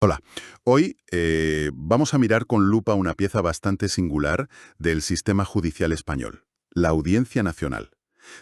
Hola, hoy vamos a mirar con lupa una pieza bastante singular del sistema judicial español, la Audiencia Nacional.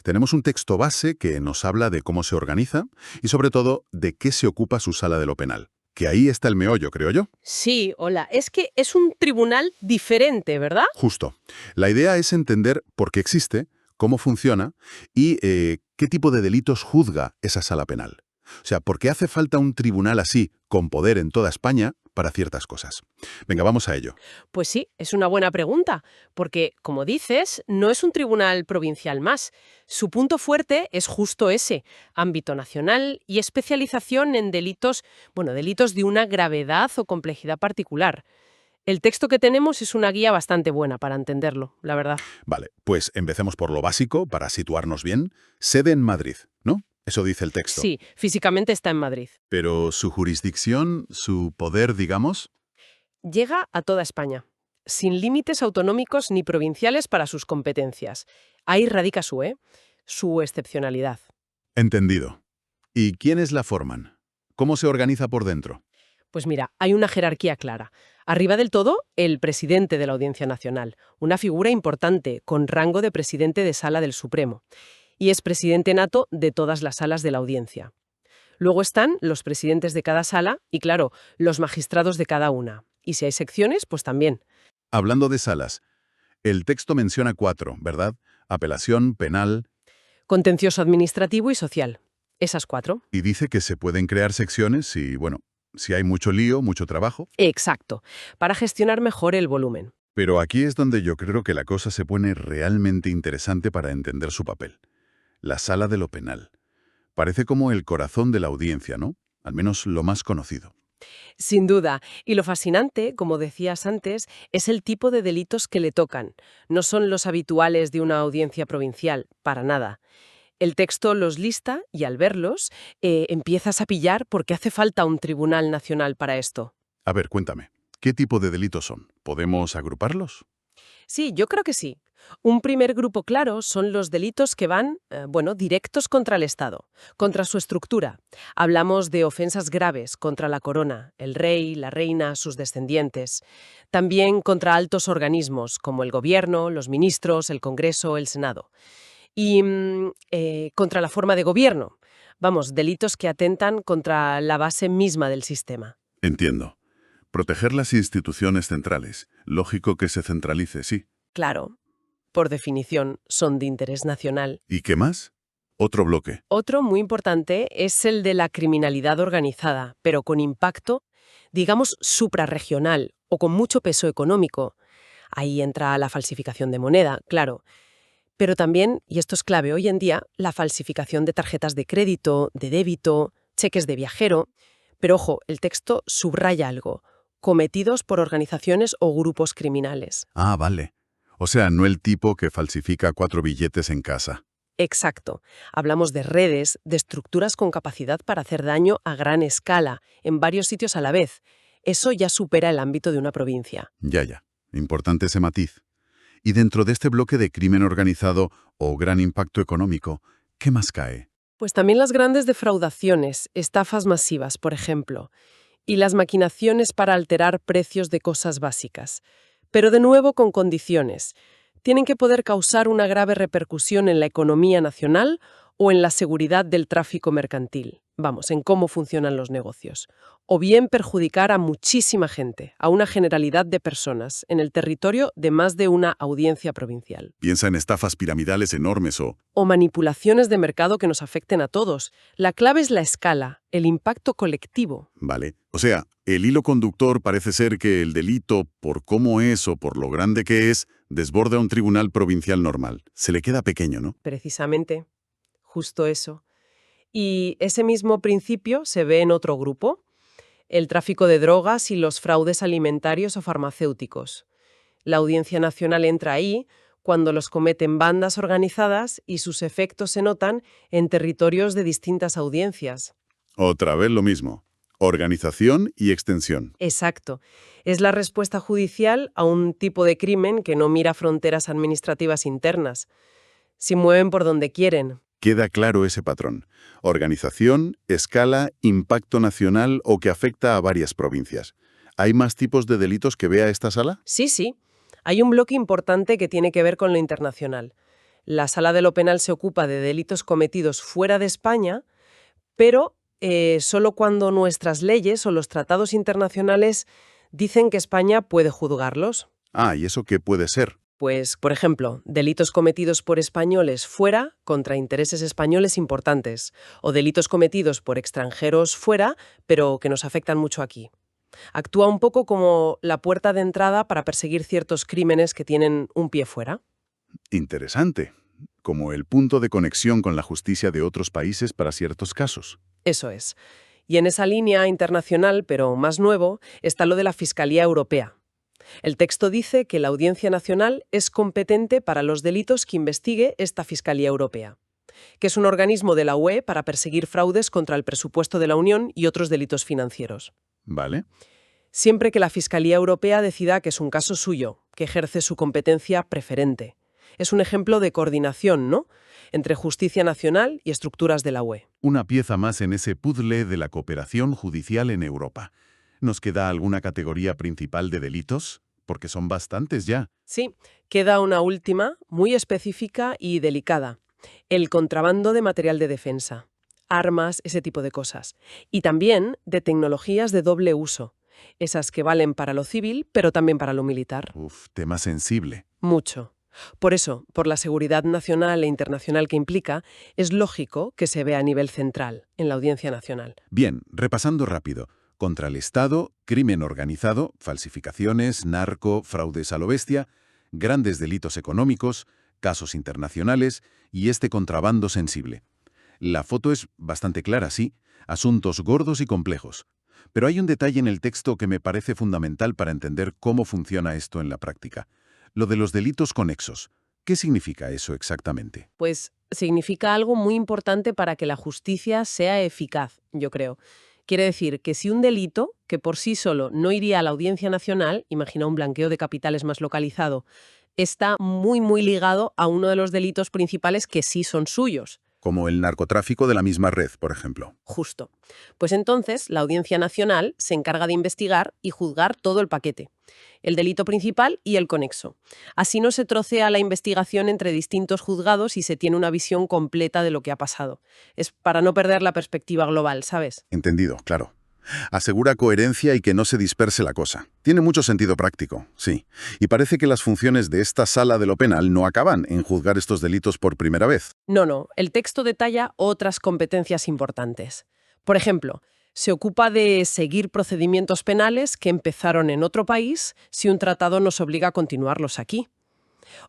Tenemos un texto base que nos habla de cómo se organiza y sobre todo de qué se ocupa su sala de lo penal, que ahí está el meollo, creo yo. Sí, hola. Es que es un tribunal diferente, ¿verdad? Justo. La idea es entender por qué existe, cómo funciona y qué tipo de delitos juzga esa sala penal. O sea, ¿por qué hace falta un tribunal así, con poder en toda España, para ciertas cosas? Venga, vamos a ello. Pues sí, es una buena pregunta, porque, como dices, no es un tribunal provincial más. Su punto fuerte es justo ese, ámbito nacional y especialización en delitos, bueno, delitos de una gravedad o complejidad particular. El texto que tenemos es una guía bastante buena para entenderlo, la verdad. Vale, pues empecemos por lo básico, para situarnos bien. Sede en Madrid, ¿no? Eso dice el texto. Sí, físicamente está en Madrid. Pero su jurisdicción, su poder, digamos. Llega a toda España, sin límites autonómicos ni provinciales para sus competencias. Ahí radica su excepcionalidad. Entendido. ¿Y quiénes la forman? ¿Cómo se organiza por dentro? Pues mira, hay una jerarquía clara. Arriba del todo, el presidente de la Audiencia Nacional, una figura importante, con rango de presidente de Sala del Supremo, y es presidente nato de todas las salas de la audiencia. Luego están los presidentes de cada sala y, claro, los magistrados de cada una. Y si hay secciones, pues también. Hablando de salas, el texto menciona cuatro, ¿verdad? Apelación, penal, Contencioso administrativo y social. Esas cuatro. y dice que se pueden crear secciones si, bueno, si hay mucho lío, mucho trabajo. Exacto, para gestionar mejor el volumen. Pero aquí es donde yo creo que la cosa se pone realmente interesante para entender su papel. La sala de lo penal. Parece como el corazón de la audiencia, ¿no? Al menos lo más conocido. Sin duda. Y lo fascinante, como decías antes, es el tipo de delitos que le tocan. No son los habituales de una audiencia provincial, para nada. El texto los lista y al verlos, empiezas a pillar por qué hace falta un tribunal nacional para esto. A ver, cuéntame, ¿qué tipo de delitos son? ¿Podemos agruparlos? Sí, yo creo que sí. Un primer grupo claro son los delitos que van, directos contra el Estado, contra su estructura. Hablamos de ofensas graves contra la corona, el rey, la reina, sus descendientes. También contra altos organismos como el gobierno, los ministros, el Congreso, el Senado. Y contra la forma de gobierno. Vamos, delitos que atentan contra la base misma del sistema. Entiendo. Proteger las instituciones centrales. Lógico que se centralice, sí. Claro, por definición, son de interés nacional. ¿Y qué más? Otro bloque. Otro muy importante es el de la criminalidad organizada, pero con impacto, digamos, suprarregional o con mucho peso económico. Ahí entra la falsificación de moneda, claro. Pero también, y esto es clave hoy en día, la falsificación de tarjetas de crédito, de débito, cheques de viajero. Pero ojo, el texto subraya algo: cometidos por organizaciones o grupos criminales. Ah, vale. O sea, no el tipo que falsifica 4 billetes en casa. Exacto. Hablamos de redes, de estructuras con capacidad para hacer daño a gran escala, en varios sitios a la vez. Eso ya supera el ámbito de una provincia. Ya, ya. Importante ese matiz. Y dentro de este bloque de crimen organizado o gran impacto económico, ¿qué más cae? Pues también las grandes defraudaciones, estafas masivas, por ejemplo, y las maquinaciones para alterar precios de cosas básicas. Pero de nuevo con condiciones. Tienen que poder causar una grave repercusión en la economía nacional o en la seguridad del tráfico mercantil. Vamos, en cómo funcionan los negocios. O bien perjudicar a muchísima gente, a una generalidad de personas, en el territorio de más de una audiencia provincial. Piensa en estafas piramidales enormes O manipulaciones de mercado que nos afecten a todos. La clave es la escala, el impacto colectivo. Vale. O sea, el hilo conductor parece ser que el delito, por cómo es o por lo grande que es, desborda un tribunal provincial normal. Se le queda pequeño, ¿no? Precisamente, justo eso. Y ese mismo principio se ve en otro grupo: el tráfico de drogas y los fraudes alimentarios o farmacéuticos. La Audiencia Nacional entra ahí cuando los cometen bandas organizadas y sus efectos se notan en territorios de distintas audiencias. Otra vez lo mismo. Organización y extensión. Exacto. Es la respuesta judicial a un tipo de crimen que no mira fronteras administrativas internas. Se mueven por donde quieren. Queda claro ese patrón. Organización, escala, impacto nacional o que afecta a varias provincias. ¿Hay más tipos de delitos que vea esta sala? Sí, sí. Hay un bloque importante que tiene que ver con lo internacional. La Sala de lo Penal se ocupa de delitos cometidos fuera de España, pero solo cuando nuestras leyes o los tratados internacionales dicen que España puede juzgarlos. Ah, ¿y eso qué puede ser? Pues, por ejemplo, delitos cometidos por españoles fuera contra intereses españoles importantes, o delitos cometidos por extranjeros fuera, pero que nos afectan mucho aquí. Actúa un poco como la puerta de entrada para perseguir ciertos crímenes que tienen un pie fuera. Interesante. Como el punto de conexión con la justicia de otros países para ciertos casos. Eso es. Y en esa línea internacional, pero más nuevo, está lo de la Fiscalía Europea. El texto dice que la Audiencia Nacional es competente para los delitos que investigue esta Fiscalía Europea, que es un organismo de la UE para perseguir fraudes contra el presupuesto de la Unión y otros delitos financieros. ¿Vale? Siempre que la Fiscalía Europea decida que es un caso suyo, que ejerce su competencia preferente. Es un ejemplo de coordinación, ¿no?, entre justicia nacional y estructuras de la UE. Una pieza más en ese puzzle de la cooperación judicial en Europa. ¿Nos queda alguna categoría principal de delitos? Porque son bastantes ya. Sí, queda una última, muy específica y delicada. El contrabando de material de defensa, armas, ese tipo de cosas. Y también de tecnologías de doble uso, esas que valen para lo civil, pero también para lo militar. Uf, tema sensible. Mucho. Por eso, por la seguridad nacional e internacional que implica, es lógico que se vea a nivel central, en la Audiencia Nacional. Bien, repasando rápido. Contra el Estado, crimen organizado, falsificaciones, narco, fraudes a lo bestia, grandes delitos económicos, casos internacionales y este contrabando sensible. La foto es bastante clara, sí, asuntos gordos y complejos. Pero hay un detalle en el texto que me parece fundamental para entender cómo funciona esto en la práctica. Lo de los delitos conexos. ¿Qué significa eso exactamente? Pues significa algo muy importante para que la justicia sea eficaz, yo creo. Quiere decir que si un delito, que por sí solo no iría a la Audiencia Nacional, imagina un blanqueo de capitales más localizado, está muy ligado a uno de los delitos principales que sí son suyos. Como el narcotráfico de la misma red, por ejemplo. Justo. Pues entonces la Audiencia Nacional se encarga de investigar y juzgar todo el paquete, el delito principal y el conexo. Así no se trocea la investigación entre distintos juzgados y se tiene una visión completa de lo que ha pasado. Es para no perder la perspectiva global, ¿sabes? Entendido, claro. Asegura coherencia y que no se disperse la cosa. Tiene mucho sentido práctico, sí. Y parece que las funciones de esta sala de lo penal no acaban en juzgar estos delitos por primera vez. No. El texto detalla otras competencias importantes. Por ejemplo, se ocupa de seguir procedimientos penales que empezaron en otro país si un tratado nos obliga a continuarlos aquí.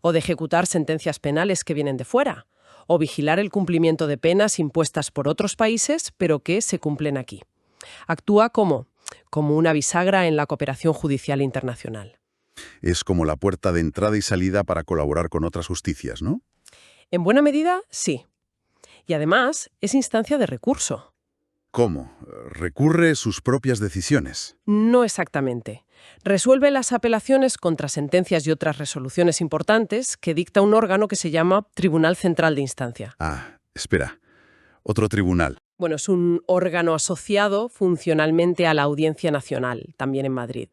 O de ejecutar sentencias penales que vienen de fuera. O vigilar el cumplimiento de penas impuestas por otros países, pero que se cumplen aquí. Actúa como una bisagra en la cooperación judicial internacional. Es como la puerta de entrada y salida para colaborar con otras justicias, ¿no? En buena medida, sí. Y además, es instancia de recurso. ¿Cómo? ¿Recurre sus propias decisiones? No exactamente. Resuelve las apelaciones contra sentencias y otras resoluciones importantes que dicta un órgano que se llama Tribunal Central de Instancia. Ah, espera. Otro tribunal. Bueno, es un órgano asociado funcionalmente a la Audiencia Nacional, también en Madrid.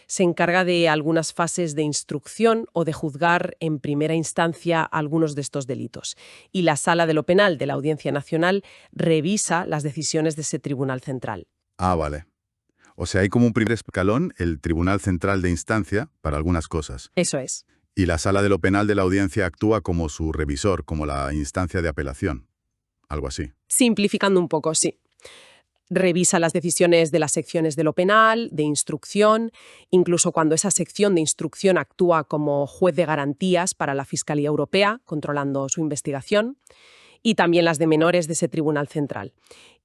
Se encarga de algunas fases de instrucción o de juzgar en primera instancia algunos de estos delitos. Y la Sala de lo Penal de la Audiencia Nacional revisa las decisiones de ese Tribunal Central. Ah, vale. O sea, hay como un primer escalón, el Tribunal Central de Instancia, para algunas cosas. Eso es. Y la Sala de lo Penal de la Audiencia actúa como su revisor, como la instancia de apelación. Algo así. Simplificando un poco, sí. Revisa las decisiones de las secciones de lo penal, de instrucción, incluso cuando esa sección de instrucción actúa como juez de garantías para la Fiscalía Europea, controlando su investigación, y también las de menores de ese Tribunal Central.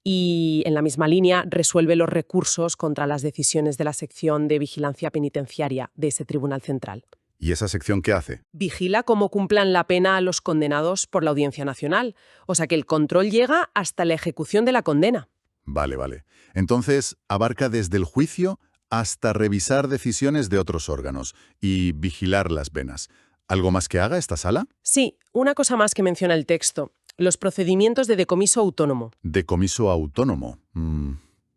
Y, en la misma línea, resuelve los recursos contra las decisiones de la sección de vigilancia penitenciaria de ese Tribunal Central. ¿Y esa sección qué hace? Vigila cómo cumplan la pena a los condenados por la Audiencia Nacional. O sea que el control llega hasta la ejecución de la condena. Vale. Entonces, abarca desde el juicio hasta revisar decisiones de otros órganos y vigilar las penas. ¿Algo más que haga esta sala? Sí, una cosa más que menciona el texto. los procedimientos de decomiso autónomo. Decomiso autónomo.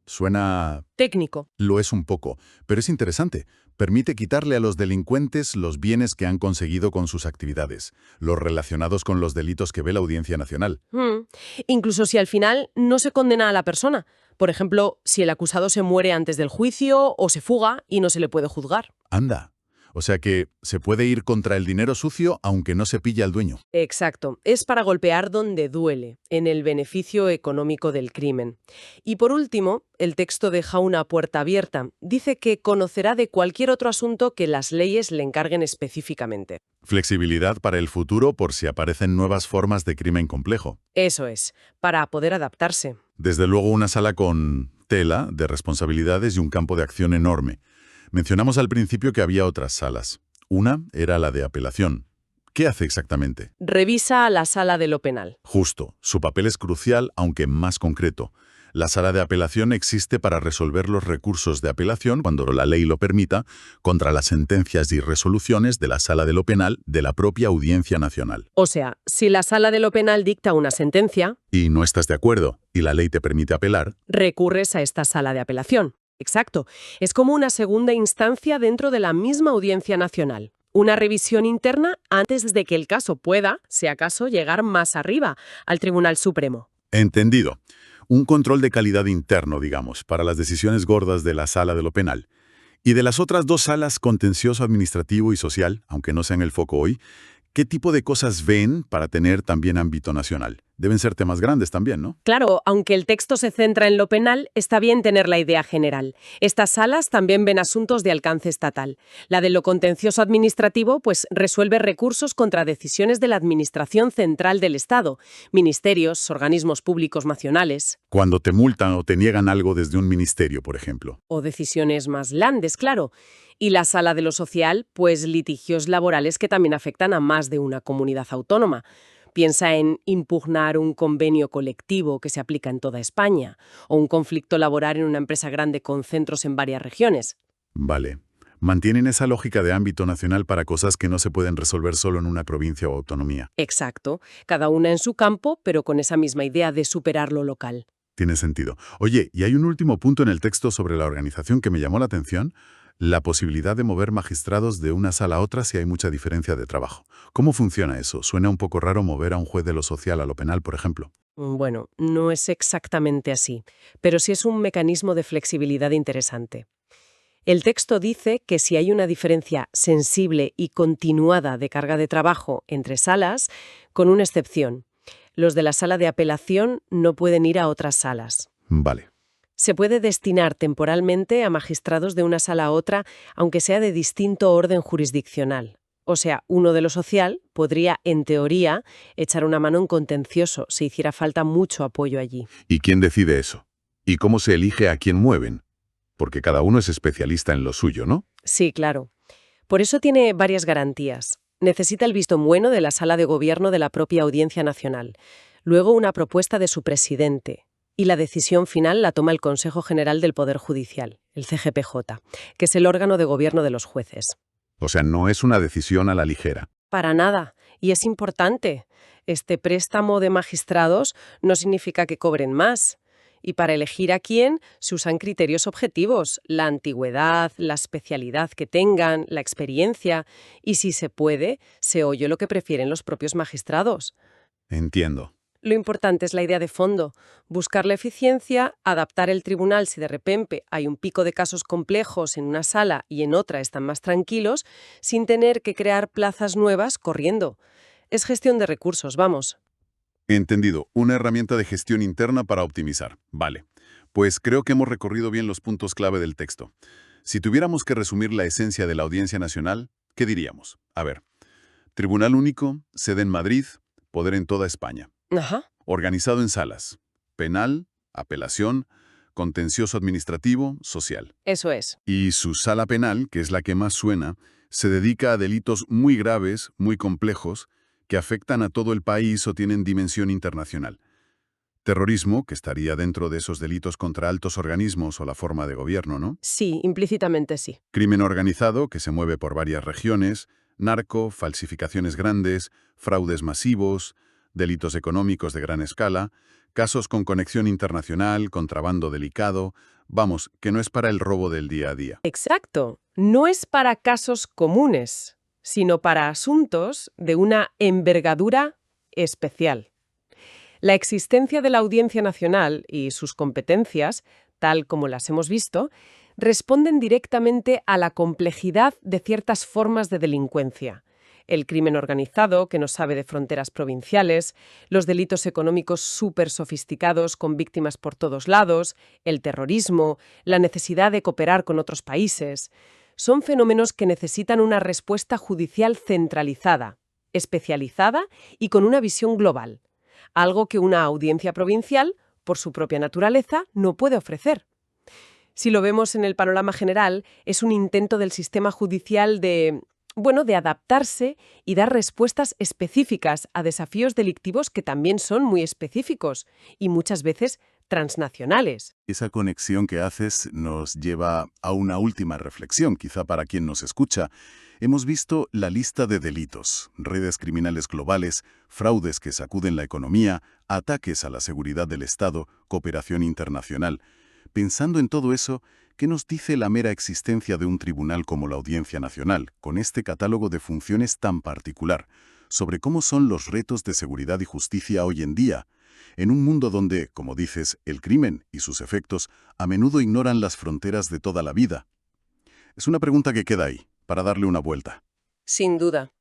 Suena... Técnico. Lo es un poco, pero es interesante. Permite quitarle a los delincuentes los bienes que han conseguido con sus actividades, los relacionados con los delitos que ve la Audiencia Nacional. Incluso si al final no se condena a la persona. Por ejemplo, si el acusado se muere antes del juicio o se fuga y no se le puede juzgar. Anda. O sea que se puede ir contra el dinero sucio aunque no se pille al dueño. Exacto. Es para golpear donde duele, en el beneficio económico del crimen. Y por último, el texto deja una puerta abierta. Dice que conocerá de cualquier otro asunto que las leyes le encarguen específicamente. Flexibilidad para el futuro por si aparecen nuevas formas de crimen complejo. Eso es, para poder adaptarse. Desde luego una sala con tela de responsabilidades y un campo de acción enorme. Mencionamos al principio que había otras salas. Una era la de apelación. ¿Qué hace exactamente? Revisa la sala de lo penal. Justo. Su papel es crucial, aunque más concreto. La sala de apelación existe para resolver los recursos de apelación, cuando la ley lo permita, contra las sentencias y resoluciones de la sala de lo penal de la propia Audiencia Nacional. O sea, si la sala de lo penal dicta una sentencia, Y no estás de acuerdo, y la ley te permite apelar, recurres a esta sala de apelación. Exacto. Es como una segunda instancia dentro de la misma Audiencia Nacional. Una revisión interna antes de que el caso pueda, si acaso, llegar más arriba, al Tribunal Supremo. entendido. Un control de calidad interno, digamos, para las decisiones gordas de la sala de lo penal. Y de las otras dos salas, contencioso administrativo y social, aunque no sean el foco hoy, ¿qué tipo de cosas ven para tener también ámbito nacional? Deben ser temas grandes también, ¿no? Claro, aunque el texto se centra en lo penal, está bien tener la idea general. Estas salas también ven asuntos de alcance estatal. La de lo contencioso administrativo, pues resuelve recursos contra decisiones de la Administración Central del Estado, ministerios, organismos públicos nacionales. Cuando te multan o te niegan algo desde un ministerio, por ejemplo. O decisiones más grandes, claro. Y la sala de lo social, pues litigios laborales que también afectan a más de una comunidad autónoma. Piensa en impugnar un convenio colectivo que se aplica en toda España, o un conflicto laboral en una empresa grande con centros en varias regiones. Vale. Mantienen esa lógica de ámbito nacional para cosas que no se pueden resolver solo en una provincia o autonomía. Exacto, cada una en su campo, pero con esa misma idea de superar lo local. Tiene sentido. Oye, y hay un último punto en el texto sobre la organización que me llamó la atención. La posibilidad de mover magistrados de una sala a otra si hay mucha diferencia de trabajo. ¿Cómo funciona eso? Suena un poco raro mover a un juez de lo social a lo penal, por ejemplo. Bueno, no es exactamente así, pero sí es un mecanismo de flexibilidad interesante. El texto dice que si hay una diferencia sensible y continuada de carga de trabajo entre salas, con una excepción. Los de la sala de apelación no pueden ir a otras salas. Vale. Se puede destinar temporalmente a magistrados de una sala a otra, aunque sea de distinto orden jurisdiccional. O sea, uno de lo social podría, en teoría, echar una mano en contencioso si hiciera falta mucho apoyo allí. ¿Y quién decide eso? ¿Y cómo se elige a quién mueven? Porque cada uno es especialista en lo suyo, ¿no? Sí, claro. Por eso tiene varias garantías. Necesita el visto bueno de la sala de gobierno de la propia Audiencia Nacional. Luego una propuesta de su presidente. Y la decisión final la toma el Consejo General del Poder Judicial, el CGPJ, que es el órgano de gobierno de los jueces. O sea, no es una decisión a la ligera. Para nada. Y es importante. Este préstamo de magistrados no significa que cobren más. Y para elegir a quién se usan criterios objetivos, la antigüedad, la especialidad que tengan, la experiencia. Y si se puede, se oye lo que prefieren los propios magistrados. Entiendo. Lo importante es la idea de fondo, buscar la eficiencia, adaptar el tribunal si de repente hay un pico de casos complejos en una sala y en otra están más tranquilos, sin tener que crear plazas nuevas corriendo. Es gestión de recursos, vamos. Entendido. Una herramienta de gestión interna para optimizar. Vale. Pues creo que hemos recorrido bien los puntos clave del texto. Si tuviéramos que resumir la esencia de la Audiencia Nacional, ¿qué diríamos? A ver. Tribunal único, sede en Madrid, poder en toda España. Ajá. Organizado en salas. Penal, apelación, contencioso administrativo, social. Eso es. Y su sala penal, que es la que más suena, se dedica a delitos muy graves, muy complejos, que afectan a todo el país o tienen dimensión internacional. Terrorismo, que estaría dentro de esos delitos contra altos organismos o la forma de gobierno, ¿no? Sí, implícitamente sí. Crimen organizado, que se mueve por varias regiones, narco, falsificaciones grandes, fraudes masivos, delitos económicos de gran escala, casos con conexión internacional, contrabando delicado, vamos, que no es para el robo del día a día. Exacto. No es para casos comunes, sino para asuntos de una envergadura especial. La existencia de la Audiencia Nacional y sus competencias, tal como las hemos visto, responden directamente a la complejidad de ciertas formas de delincuencia. El crimen organizado, que no sabe de fronteras provinciales, los delitos económicos súper sofisticados con víctimas por todos lados, el terrorismo, la necesidad de cooperar con otros países. Son fenómenos que necesitan una respuesta judicial centralizada, especializada y con una visión global, algo que una audiencia provincial, por su propia naturaleza, no puede ofrecer. Si lo vemos en el panorama general, es un intento del sistema judicial de adaptarse y dar respuestas específicas a desafíos delictivos que también son muy específicos y muchas veces transnacionales. Esa conexión que haces nos lleva a una última reflexión, quizá para quien nos escucha. Hemos visto la lista de delitos, redes criminales globales, fraudes que sacuden la economía, ataques a la seguridad del Estado, cooperación internacional. Pensando en todo eso, ¿qué nos dice la mera existencia de un tribunal como la Audiencia Nacional, con este catálogo de funciones tan particular, sobre cómo son los retos de seguridad y justicia hoy en día, en un mundo donde, como dices, el crimen y sus efectos a menudo ignoran las fronteras de toda la vida? Es una pregunta que queda ahí, para darle una vuelta. Sin duda.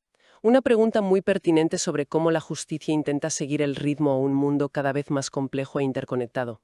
Una pregunta muy pertinente sobre cómo la justicia intenta seguir el ritmo a un mundo cada vez más complejo e interconectado.